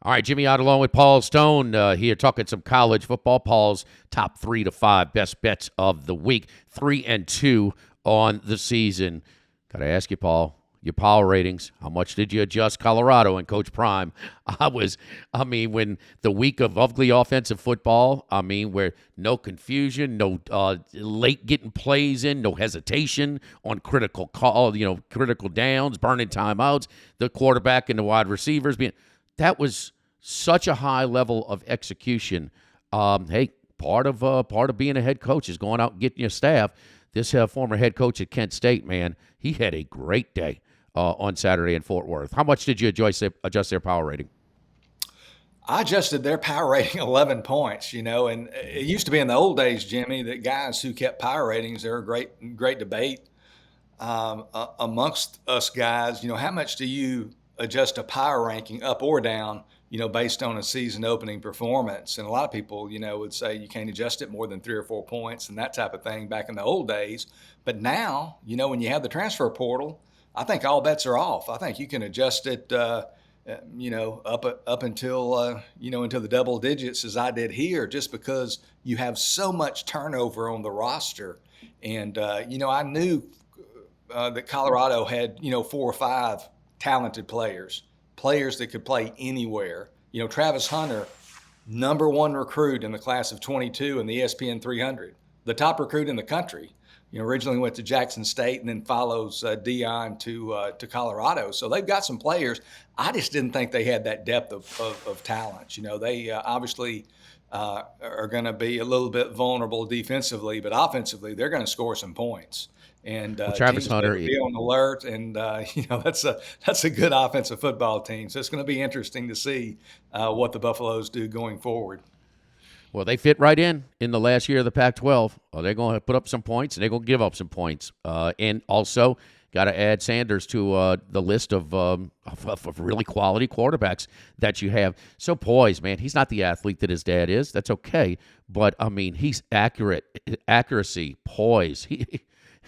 All right, Jimmy Ott along with Paul Stone here talking some college football. Paul's top 3 to 5 best bets of the week, 3-2 on the season. Got to ask you, Paul, your power ratings. How much did you adjust Colorado and Coach Prime? When the week of ugly offensive football, where no confusion, no late getting plays in, no hesitation on critical call, critical downs, burning timeouts, the quarterback and the wide receivers being. That was such a high level of execution. Hey, part of being a head coach is going out and getting your staff. This former head coach at Kent State, man, he had a great day on Saturday in Fort Worth. How much did you adjust their power rating? I adjusted their power rating 11 points, and it used to be in the old days, Jimmy, that guys who kept power ratings, they're a great debate amongst us guys. How much do you adjust a power ranking up or down, based on a season opening performance? And a lot of people, would say you can't adjust it more than 3 or 4 points and that type of thing back in the old days. But now, when you have the transfer portal, I think all bets are off. I think you can adjust it, up until, into the double digits as I did here, just because you have so much turnover on the roster. And, I knew that Colorado had, 4 or 5 talented players that could play anywhere. Travis Hunter, number 1 recruit in the class of 22 in the ESPN 300, the top recruit in the country. Originally went to Jackson State and then follows Dion to Colorado. So they've got some players. I just didn't think they had that depth of talent. They obviously are going to be a little bit vulnerable defensively, but offensively they're going to score some points. And Travis Hunter be on alert, and that's a good offensive football team. So it's going to be interesting to see what the Buffaloes do going forward. Well, they fit right in the last year of the Pac-12. They're going to put up some points, and they're going to give up some points. And also, got to add Sanders to the list of really quality quarterbacks that you have. So poised, man. He's not the athlete that his dad is. That's okay. But, he's accuracy, poise.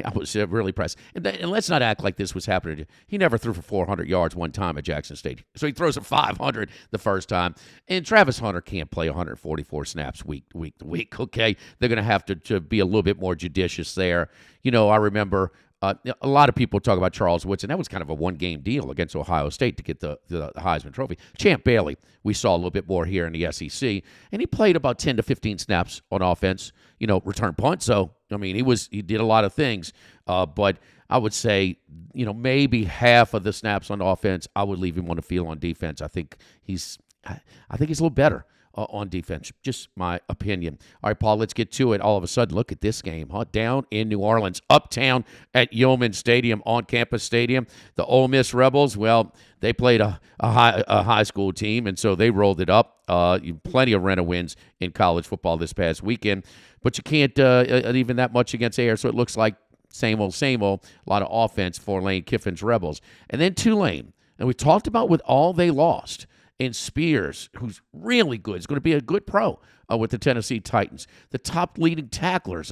I was really impressed. And let's not act like this was happening. He never threw for 400 yards one time at Jackson State. So he throws for 500 the first time. And Travis Hunter can't play 144 snaps week to week, okay? They're going to have to be a little bit more judicious there. I remember a lot of people talk about Charles Woodson. That was kind of a one-game deal against Ohio State to get the Heisman Trophy. Champ Bailey, we saw a little bit more here in the SEC, and he played about 10 to 15 snaps on offense, return punt. So, he did a lot of things, but I would say, maybe half of the snaps on offense, I would leave him on the field on defense. I think he's a little better on defense, just my opinion. All right, Paul, let's get to it. All of a sudden, look at this game, down in New Orleans, uptown at Yeoman Stadium, on-campus stadium. The Ole Miss Rebels, well, they played a high school team, and so they rolled it up. Plenty of rent wins in college football this past weekend, but you can't even that much against Air, so it looks like same old, a lot of offense for Lane Kiffin's Rebels. And then Tulane, and we talked about with all they lost, and Spears, who's really good, is going to be a good pro with the Tennessee Titans. The top leading tacklers,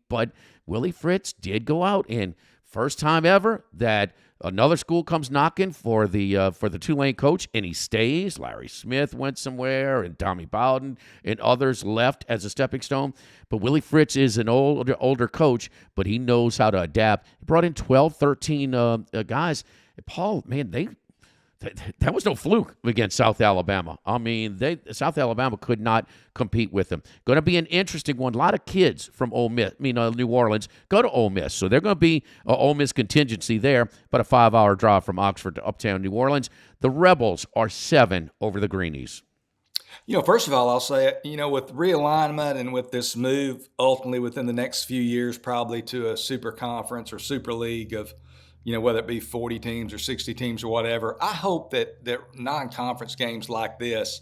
but Willie Fritz did go out, and first time ever that another school comes knocking for the Tulane coach, and he stays. Larry Smith went somewhere, and Tommy Bowden and others left as a stepping stone. But Willie Fritz is an older coach, but he knows how to adapt. He brought in 12, 13 guys. Paul, man, that was no fluke against South Alabama. South Alabama could not compete with them. Going to be an interesting one. A lot of kids from New Orleans go to Ole Miss, so they're going to be an Ole Miss contingency there. But a 5-hour drive from Oxford to uptown New Orleans. The Rebels are 7 over the Greenies. First of all, I'll say, with realignment and with this move, ultimately within the next few years, probably to a super conference or super league of, whether it be 40 teams or 60 teams or whatever, I hope that non-conference games like this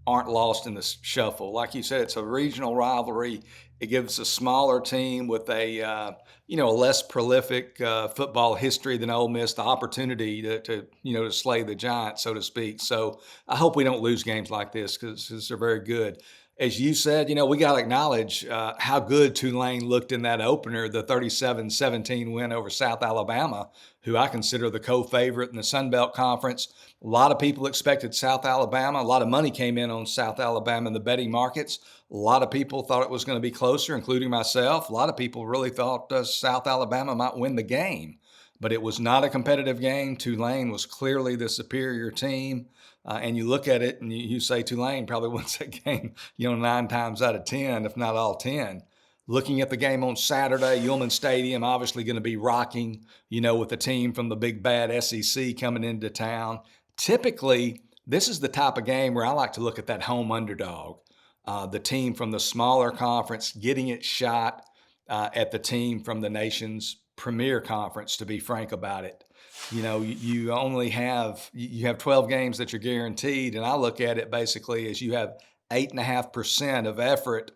aren't lost in the shuffle. Like you said, it's a regional rivalry. It gives a smaller team with a less prolific football history than Ole Miss the opportunity to slay the giant, so to speak. So I hope we don't lose games like this because they're very good. as you said, we got to acknowledge how good Tulane looked in that opener, the 37-17 win over South Alabama, who I consider the co-favorite in the Sun Belt Conference. A lot of people expected South Alabama. A lot of money came in on South Alabama in the betting markets. A lot of people thought it was going to be closer, including myself. A lot of people really thought South Alabama might win the game. But it was not a competitive game. Tulane was clearly the superior team. And you look at it and you say Tulane probably wins that game, 9 times out of 10, if not all 10. Looking at the game on Saturday, Ullman Stadium obviously going to be rocking, with the team from the big bad SEC coming into town. Typically, this is the type of game where I like to look at that home underdog, the team from the smaller conference getting its shot at the team from the nation's premier conference, to be frank about it. You only have 12 games that you're guaranteed, and I look at it basically as you have 8.5% of effort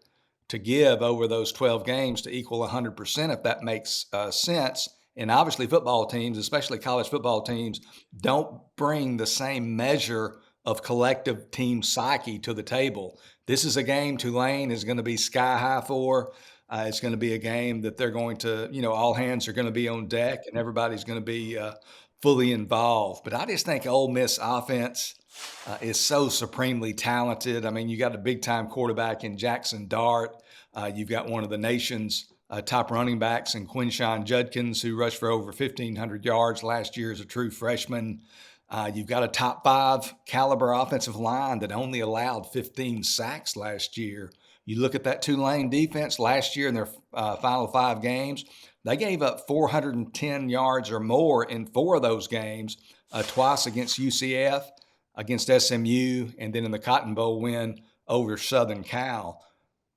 to give over those 12 games to equal 100%, if that makes sense. And obviously football teams, especially college football teams, don't bring the same measure of collective team psyche to the table. This is a game Tulane is going to be sky high for. It's going to be a game that they're going to, all hands are going to be on deck and everybody's going to be fully involved. But I just think Ole Miss offense is so supremely talented. I mean, you got a big-time quarterback in Jackson Dart. You've got one of the nation's top running backs in Quinshawn Judkins, who rushed for over 1,500 yards last year as a true freshman. You've got a top 5 caliber offensive line that only allowed 15 sacks last year. You look at that Tulane defense last year in their final 5 games, they gave up 410 yards or more in 4 of those games, twice against UCF, against SMU, and then in the Cotton Bowl win over Southern Cal.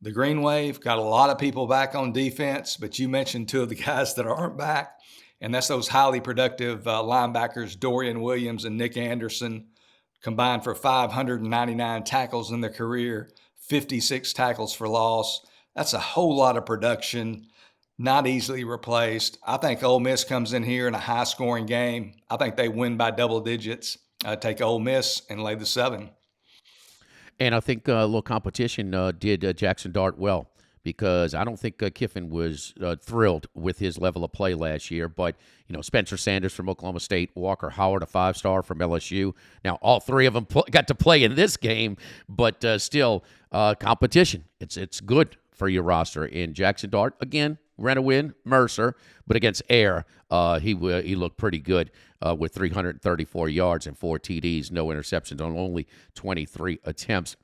The Green Wave got a lot of people back on defense, but you mentioned 2 of the guys that aren't back, and that's those highly productive linebackers, Dorian Williams and Nick Anderson, combined for 599 tackles in their career, 56 tackles for loss. That's a whole lot of production, not easily replaced. I think Ole Miss comes in here in a high-scoring game. I think they win by double digits. Take Ole Miss and lay the 7. And I think a little competition did Jackson Dart well, because I don't think Kiffin was thrilled with his level of play last year. But, Spencer Sanders from Oklahoma State, Walker Howard, a 5-star from LSU. Now, all 3 of them got to play in this game, but still competition. It's good for your roster. In Jackson Dart, again, ran a win, Mercer, but against Air, he looked pretty good with 334 yards and 4 TDs, no interceptions on only 23 attempts.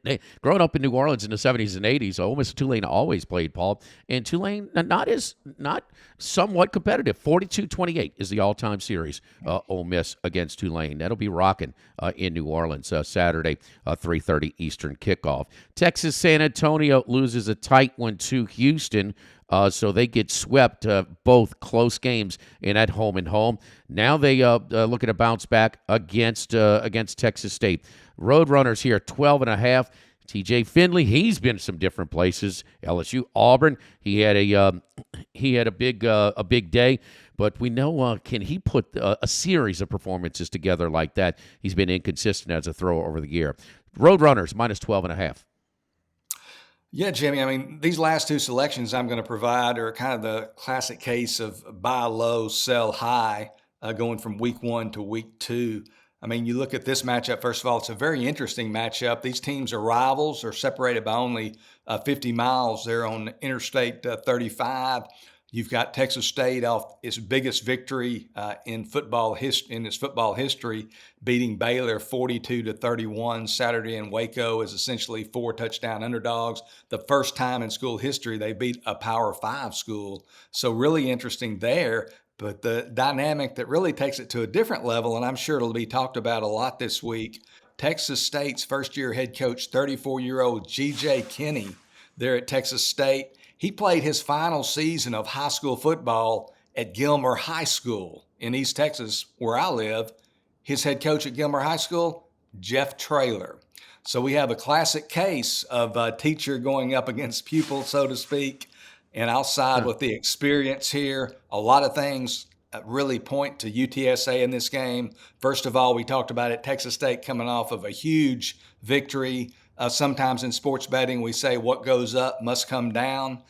And growing up in New Orleans in the 70s and 80s, Ole Miss and Tulane always played, Paul. And Tulane not somewhat competitive. 42-28 is the all-time series. Ole Miss against Tulane. That'll be rocking in New Orleans Saturday, 3:30 Eastern kickoff. Texas San Antonio loses a tight one to Houston. So they get swept, both close games in at home and home. Now they looking to bounce back against Texas State. Roadrunners here, 12.5. T.J. Finley, he's been some different places. LSU, Auburn, he had a big day. But we know, can he put a series of performances together like that? He's been inconsistent as a thrower over the year. Roadrunners, minus 12.5. Yeah, Jimmy, I mean, these last 2 selections I'm going to provide are kind of the classic case of buy low, sell high, going from week 1 to week 2. I mean, you look at this matchup, first of all, it's a very interesting matchup. These teams are rivals. They're separated by only 50 miles. They're on Interstate 35. You've got Texas State off its biggest victory in its football history, beating Baylor 42-31 Saturday in Waco as essentially 4 touchdown underdogs. The first time in school history they beat a Power 5 school. So really interesting there. But the dynamic that really takes it to a different level, and I'm sure it'll be talked about a lot this week, Texas State's first-year head coach, 34-year-old G.J. Kinney, there at Texas State. He played his final season of high school football at Gilmer High School in East Texas, where I live. His head coach at Gilmer High School, Jeff Traylor. So we have a classic case of a teacher going up against pupil, so to speak. And I'll side with the experience here. A lot of things really point to UTSA in this game. First of all, we talked about it, Texas State coming off of a huge victory Sometimes in sports betting, we say what goes up must come down.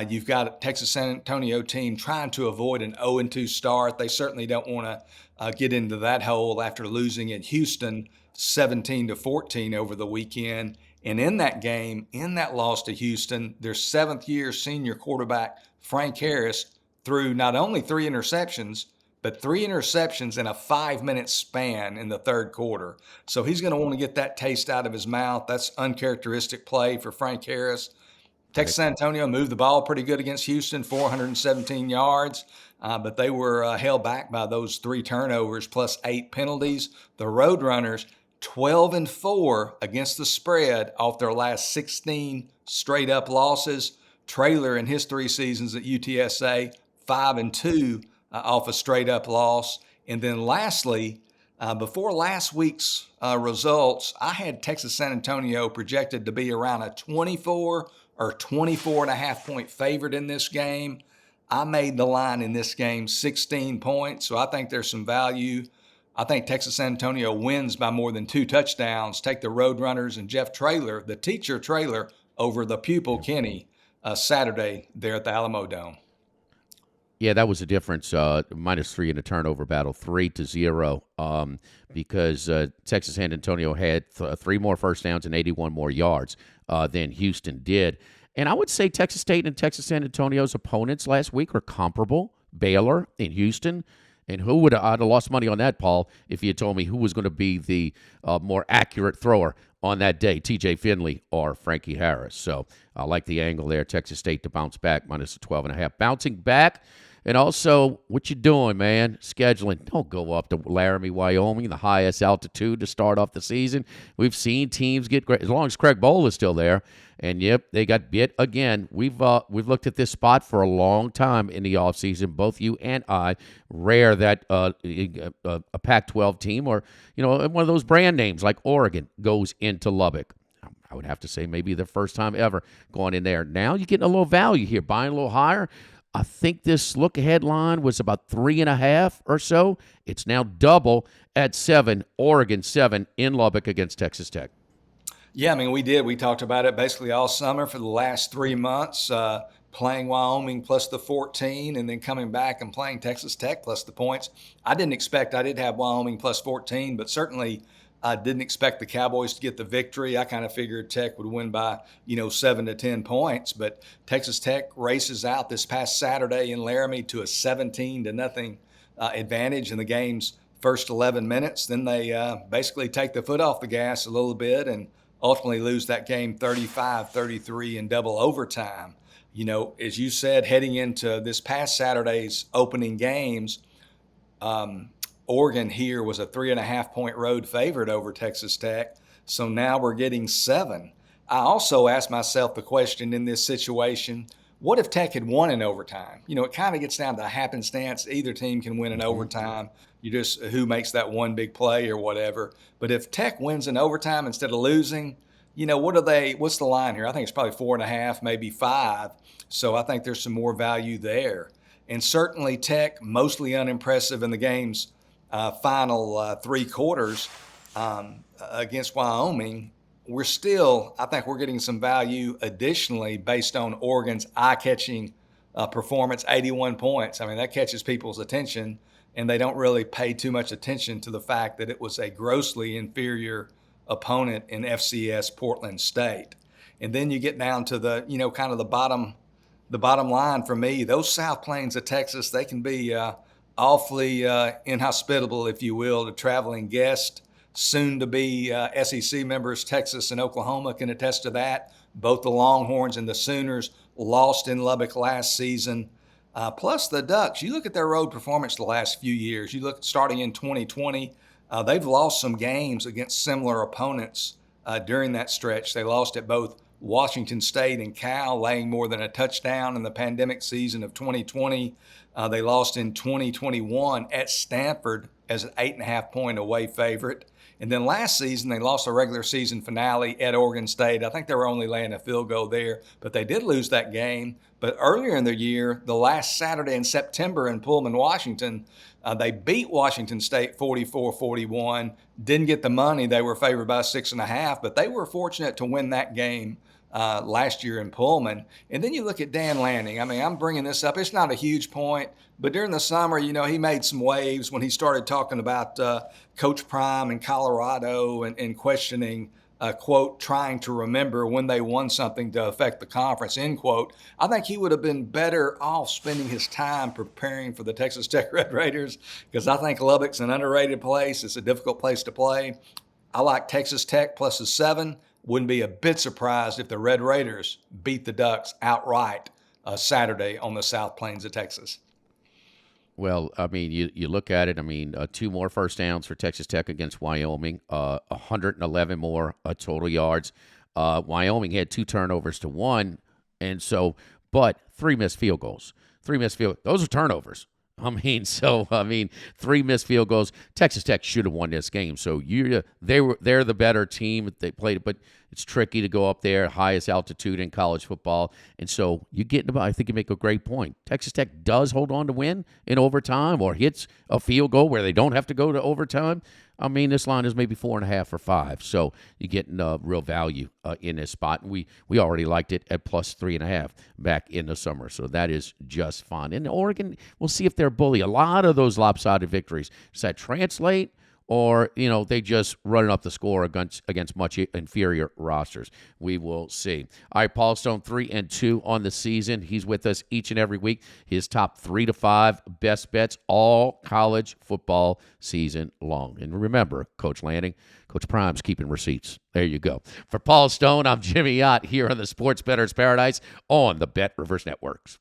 You've got a Texas San Antonio team trying to avoid an 0-2 start. They certainly don't want to get into that hole after losing at Houston 17-14 over the weekend. And in that game, in that loss to Houston, their seventh-year senior quarterback, Frank Harris, threw not only 3 interceptions, but 3 interceptions in a 5-minute span in the third quarter. So he's going to want to get that taste out of his mouth. That's uncharacteristic play for Frank Harris. Texas San Antonio moved the ball pretty good against Houston, 417 yards, but they were held back by those 3 turnovers plus 8 penalties. The Roadrunners, 12-4 against the spread off their last 16 straight-up losses. Traylor in his 3 seasons at UTSA, 5-2 off a straight-up loss. And then lastly, before last week's results, I had Texas San Antonio projected to be around a 24 or 24.5 point favorite in this game. I made the line in this game 16 points, so I think there's some value. I think Texas San Antonio wins by more than 2 touchdowns. Take the Roadrunners and Jeff Traylor, the teacher Traylor, over the pupil Kenny Saturday there at the Alamo Dome. Yeah, that was the difference. -3 in the turnover battle, 3-0, because Texas San Antonio had 3 more first downs and 81 more yards than Houston did. And I would say Texas State and Texas San Antonio's opponents last week are comparable. Baylor and Houston. And I'd have lost money on that, Paul, if you had told me who was going to be the more accurate thrower on that day, TJ Finley or Frankie Harris. So I like the angle there. Texas State to bounce back, -12.5. Bouncing back. And also, what you doing, man? Scheduling. Don't go up to Laramie, Wyoming, the highest altitude to start off the season. We've seen teams get great, as long as Craig Bowl is still there. And, yep, they got bit again. We've looked at this spot for a long time in the offseason, both you and I. Rare that a Pac-12 team or, one of those brand names like Oregon goes into Lubbock. I would have to say maybe the first time ever going in there. Now you're getting a little value here, buying a little higher. I think this look-ahead line was about 3.5 or so. It's now double at 7. Oregon 7 in Lubbock against Texas Tech. Yeah, I mean, we did. We talked about it basically all summer for the last 3 months, playing Wyoming plus the 14 and then coming back and playing Texas Tech plus the points. I did have Wyoming plus 14, but certainly I didn't expect the Cowboys to get the victory. I kind of figured Tech would win by, 7 to 10 points. But Texas Tech races out this past Saturday in Laramie to a 17-0 advantage in the game's first 11 minutes. Then they basically take the foot off the gas a little bit and ultimately lose that game 35-33 in double overtime. As you said, heading into this past Saturday's opening games, Oregon here was a 3.5 point road favorite over Texas Tech. So now we're getting 7. I also asked myself the question in this situation, what if Tech had won in overtime? It kind of gets down to happenstance. Either team can win in overtime. You just who makes that one big play or whatever. But if Tech wins in overtime instead of losing, what's the line here? I think it's probably 4.5, maybe 5. So I think there's some more value there. And certainly Tech, mostly unimpressive in the game's final 3 quarters against Wyoming. I think we're getting some value additionally based on Oregon's eye-catching performance, 81 points. I mean, that catches people's attention, and they don't really pay too much attention to the fact that it was a grossly inferior opponent in FCS Portland State. And then you get down to the, kind of the bottom line for me. Those South Plains of Texas, they can be awfully inhospitable, if you will, to traveling guests. Soon to be SEC members, Texas and Oklahoma can attest to that. Both the Longhorns and the Sooners lost in Lubbock last season. Plus the Ducks, you look at their road performance the last few years. You look starting in 2020, they've lost some games against similar opponents during that stretch. They lost at both Washington State and Cal, laying more than a touchdown in the pandemic season of 2020. They lost in 2021 at Stanford as an 8.5 point away favorite. And then last season, they lost a regular season finale at Oregon State. I think they were only laying a field goal there, but they did lose that game. But earlier in the year, the last Saturday in September in Pullman, Washington, they beat Washington State 44-41, didn't get the money. They were favored by 6.5, but they were fortunate to win that game last year in Pullman. And then you look at Dan Lanning. I mean, I'm bringing this up. It's not a huge point, but during the summer, he made some waves when he started talking about Coach Prime in Colorado and questioning, quote, trying to remember when they won something to affect the conference, end quote. I think he would have been better off spending his time preparing for the Texas Tech Red Raiders, because I think Lubbock's an underrated place. It's a difficult place to play. I like Texas Tech plus a 7. Wouldn't be a bit surprised if the Red Raiders beat the Ducks outright Saturday on the South Plains of Texas. Well, I mean, you look at it. I mean, 2 more first downs for Texas Tech against Wyoming, 111 more total yards. Wyoming had 2 turnovers to 1, and so, but 3 missed field goals. 3 missed field. Those are turnovers. I mean, 3 missed field goals. Texas Tech should have won this game. So they're the better team. They played it, but it's tricky to go up there, highest altitude in college football. And so I think you make a great point. Texas Tech does hold on to win in overtime or hits a field goal where they don't have to go to overtime. I mean, this line is maybe 4.5 or 5. So you're getting real value in this spot. And we already liked it at plus 3.5 back in the summer. So that is just fun. And Oregon, we'll see if they're bully. A lot of those lopsided victories, does that translate? Or, they just running up the score against much inferior rosters. We will see. All right, Paul Stone, 3-2 on the season. He's with us each and every week. His top 3 to 5 best bets all college football season long. And remember, Coach Lanning, Coach Prime's keeping receipts. There you go. For Paul Stone, I'm Jimmy Ott here on the Sports Bettor's Paradise on the BetRivers Networks.